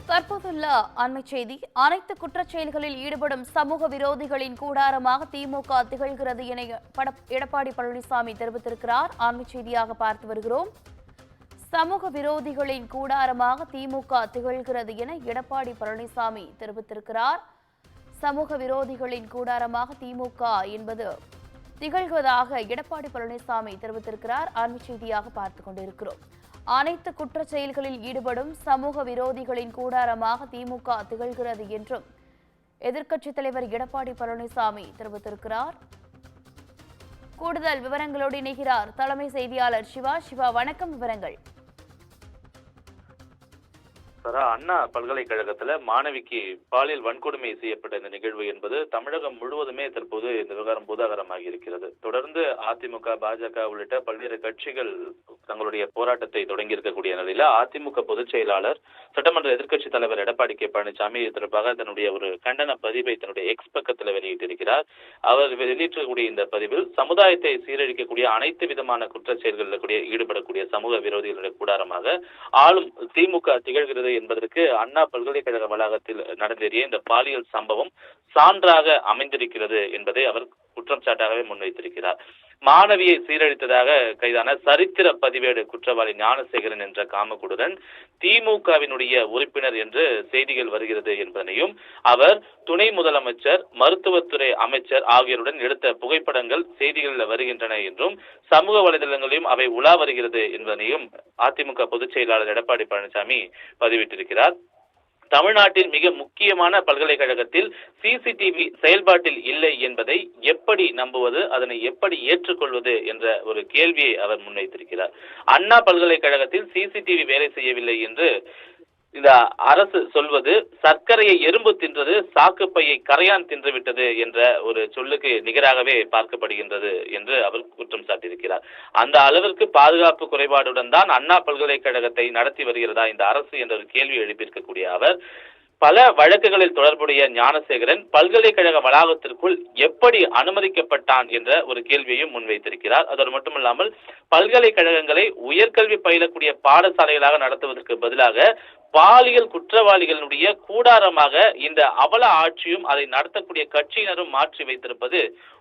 தற்போதுள்ள அண்மை செய்தி. அனைத்து குற்றச்செயல்களில் ஈடுபடும் சமூக விரோதிகளின் கூடாரமாக திமுக திகழ்கிறது என எடப்பாடி பழனிசாமி தெரிவித்திருக்கிறார். அண்மை செய்தியாக பார்த்து வருகிறோம். சமூக விரோதிகளின் கூடாரமாக திமுக திகழ்கிறது என எடப்பாடி பழனிசாமி தெரிவித்திருக்கிறார். சமூக விரோதிகளின் கூடாரமாக திமுக என்பது திகழ்வதாக எடப்பாடி பழனிசாமி தெரிவித்திருக்கிறார். அண்மை செய்தியாக பார்த்துக் கொண்டிருக்கிறோம். அனைத்து குற்றச் செயல்களில் ஈடுபடும் சமூக விரோதிகளின் கூடாரமாக திமுக திகழ்கிறது என்றும் எதிர்க்கட்சித் தலைவர் எடப்பாடி பழனிசாமி தெரிவித்திருக்கிறார். கூடுதல் விவரங்களோடு இணைகிறார் தலைமை செய்தியாளர் சிவா. சிவா, வணக்கம். விவரங்கள். அண்ணா பல்கலைக்கழகத்துல மாணவிக்கு பாலியல் வன்கொடுமை செய்யப்பட்ட இந்த நிகழ்வு என்பது தமிழகம் முழுவதுமே தற்போது இந்த விவகாரம் பூதாகரமாகி இருக்கிறது. தொடர்ந்து அதிமுக, பாஜக உள்ளிட்ட பல்வேறு கட்சிகள் தங்களுடைய போராட்டத்தை தொடங்கி இருக்கக்கூடிய நிலையில அதிமுக பொதுச் செயலாளர், சட்டமன்ற எதிர்க்கட்சி தலைவர் எடப்பாடி கே பழனிசாமி தொடர்பாக தன்னுடைய ஒரு கண்டன பதிவை தன்னுடைய எக்ஸ் பக்கத்தில் வெளியிட்டிருக்கிறார். அவர் வெளியிட்டக்கூடிய இந்த பதிவில் சமுதாயத்தை சீரழிக்கக்கூடிய அனைத்து விதமான குற்றச் செயல்களில் ஈடுபடக்கூடிய சமூக விரோதிகளுடைய கூடாரமாக ஆளும் திமுக திகழ்கிறது என்பதற்கு அண்ணா பல்கலைக்கழக வளாகத்தில் நடந்தேறிய இந்த பாலியல் சம்பவம் சான்றாக அமைந்திருக்கிறது என்பதை அவர் குற்றம் சாட்டாகவே முன்வைத்திருக்கிறார். மாணவியை சீரழித்ததாக கைதான சரித்திர பதிவேடு குற்றவாளி ஞானசேகரன் என்ற காமகுடுரன் திமுகவினுடைய உறுப்பினர் என்று செய்திகள் வருகிறது என்பதனையும், அவர் துணை முதலமைச்சர், மருத்துவத்துறை அமைச்சர் ஆகியோருடன் எடுத்த புகைப்படங்கள் செய்திகளில் வருகின்றன என்றும் சமூக வலைதளங்களிலும் அவை உலா வருகிறது என்பதனையும் அதிமுக பொதுச் செயலாளர் எடப்பாடி பழனிசாமி பதிவிட்டிருக்கிறார். தமிழ்நாட்டில் மிக முக்கியமான பல்கலைக்கழகத்தில் சிசிடிவி செயல்பாட்டில் இல்லை என்பதை எப்படி நம்புவது, அதனை எப்படி ஏற்றுக்கொள்வது என்ற ஒரு கேள்வியை அவர் முன்வைத்திருக்கிறார். அண்ணா பல்கலைக்கழகத்தில் சிசிடிவி வேலை செய்யவில்லை என்று இந்த அரசு சொல்வது சர்க்கரையை எறும்பு தின்றது, சாக்குப்பையை கரையான் தின்றுவிட்டது என்ற ஒரு சொல்லுக்கு நிகராகவே பார்க்கப்படுகின்றது என்று அவர் குற்றம் சாட்டியிருக்கிறார். அந்த அளவிற்கு பாதுகாப்பு குறைபாடுடன் தான் அண்ணா பல்கலைக்கழகத்தை நடத்தி வருகிறதா இந்த அரசு என்ற ஒரு கேள்வி எழுப்பியிருக்கக்கூடிய அவர், பல வழக்குகளில் தொடர்புடைய ஞானசேகரன் பல்கலைக்கழக வளாகத்திற்குள் எப்படி அனுமதிக்கப்பட்டான் என்ற ஒரு கேள்வியையும் முன்வைத்திருக்கிறார். அதோடு மட்டுமல்லாமல் பல்கலைக்கழகங்களை உயர்கல்வி பயிலக்கூடிய பாடசாலைகளாக நடத்துவதற்கு பதிலாக பாலியல் குற்றவாளிகளுடைய கூடாரமாக இந்த அவல ஆட்சியும் அதை நடத்தக்கூடிய கட்சியினரும் மாற்றி வைத்திருப்பது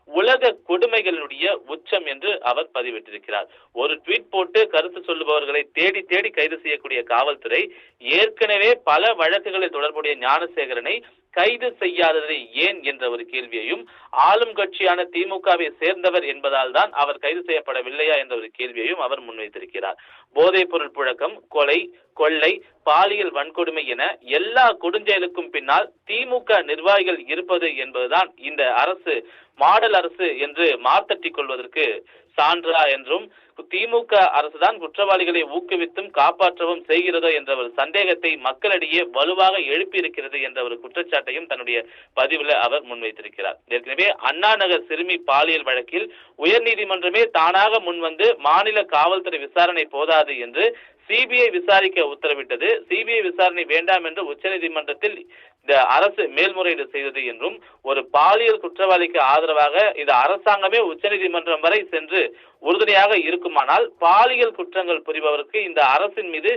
உலக கொடுமைகளுடைய உச்சம் என்று அவர் பதிவிட்டிருக்கிறார். ஒரு ட்வீட் போட்டு கருத்து சொல்லுபவர்களை தேடி தேடி கைது செய்யக்கூடிய காவல்துறை ஏற்கனவே பல வழக்குகளில் தொடர்புடைய ஞானசேகரனை கைது செய்யாதது ஏன் என்ற ஒரு கேள்வியையும், ஆளும் கட்சியான திமுகவை சேர்ந்தவர் என்பதால் தான் அவர் கைது செய்யப்படவில்லையா என்ற ஒரு கேள்வியையும் அவர் முன்வைத்திருக்கிறார். போதைப் பொருள் புழக்கம், கொலை, கொள்ளை, பாலியல் வன்கொடுமை என எல்லா கொடுஞ்செயலுக்கும் பின்னால் திமுக நிர்வாகிகள் இருப்பது என்பதுதான் இந்த அரசு மாடல் அரசு என்று மார்த்தட்டிக் கொள்வதற்கு சான்றா என்றும், திமுக அரசுதான் குற்றவாளிகளை ஊக்குவித்தும் காப்பாற்றவும் செய்கிறதோ என்ற ஒரு சந்தேகத்தை மக்களிடையே வலுவாக எழுப்பியிருக்கிறது என்ற ஒரு குற்றச்சாட்டையும் தன்னுடைய பதிவில் அவர் முன்வைத்திருக்கிறார். ஏற்கனவே அண்ணா நகர் சிறுமி பாலியல் வழக்கில் உயர்நீதிமன்றமே தானாக முன்வந்து மாநில காவல்துறை விசாரணை போதாது என்று சிபிஐ விசாரிக்க உத்தரவிட்டது. சிபிஐ விசாரணை வேண்டாம் என்று உச்சநீதிமன்றத்தில் இந்த அரசு மேல்முறையீடு செய்தது என்றும், ஒரு பாலியல் குற்றவாளிக்கு ஆதரவாக இந்த அரசாங்கமே உச்சநீதிமன்றம் வரை சென்று உறுதுணையாக இருக்குமானால் பாலியல் குற்றங்கள் புரிபவருக்கு இந்த அரசின் மீது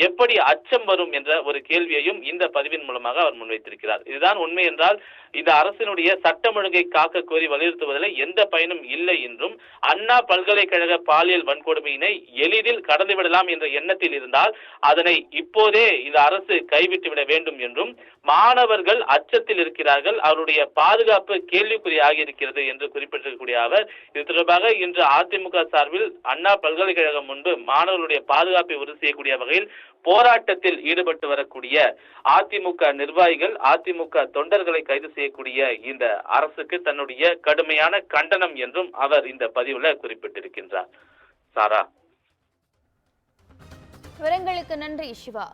எப்படி அச்சம் வரும் என்ற ஒரு கேள்வியையும் இந்த பதிவின் மூலமாக அவர் முன்வைத்திருக்கிறார். இதுதான் உண்மை என்றால் இந்த அரசினுடைய சட்டம் ஒழுங்கை காக்க கோரி வலியுறுத்துவதில் எந்த பயனும் இல்லை என்றும், அண்ணா பல்கலைக்கழக பாலியல் வன்கொடுமையினை எளிதில் கடந்துவிடலாம் என்ற எண்ணத்தில் இருந்தால் அதனை இப்போதே இந்த அரசு கைவிட்டுவிட வேண்டும் என்றும், மாணவர்கள் அச்சத்தில் இருக்கிறார்கள், அவருடைய பாதுகாப்பு கேள்விக்குறியாகி இருக்கிறது என்று குறிப்பிட்டிருக்கக்கூடிய அவர், இது தொடர்பாக இன்று அதிமுக சார்பில் அண்ணா பல்கலைக்கழகம் முன்பு மாணவர்களுடைய பாதுகாப்பை உறுதி செய்யக்கூடிய வகையில் போராட்டத்தில் ஈடுபட்டு வரக்கூடிய அதிமுக நிர்வாகிகள், அதிமுக தொண்டர்களை கைது செய்யக்கூடிய இந்த அரசுக்கு தன்னுடைய கடுமையான கண்டனம் என்றும் அவர் இந்த பதிவுல குறிப்பிட்டிருக்கின்றார். சாரா, விவரங்களுக்கு நன்றி சிவா.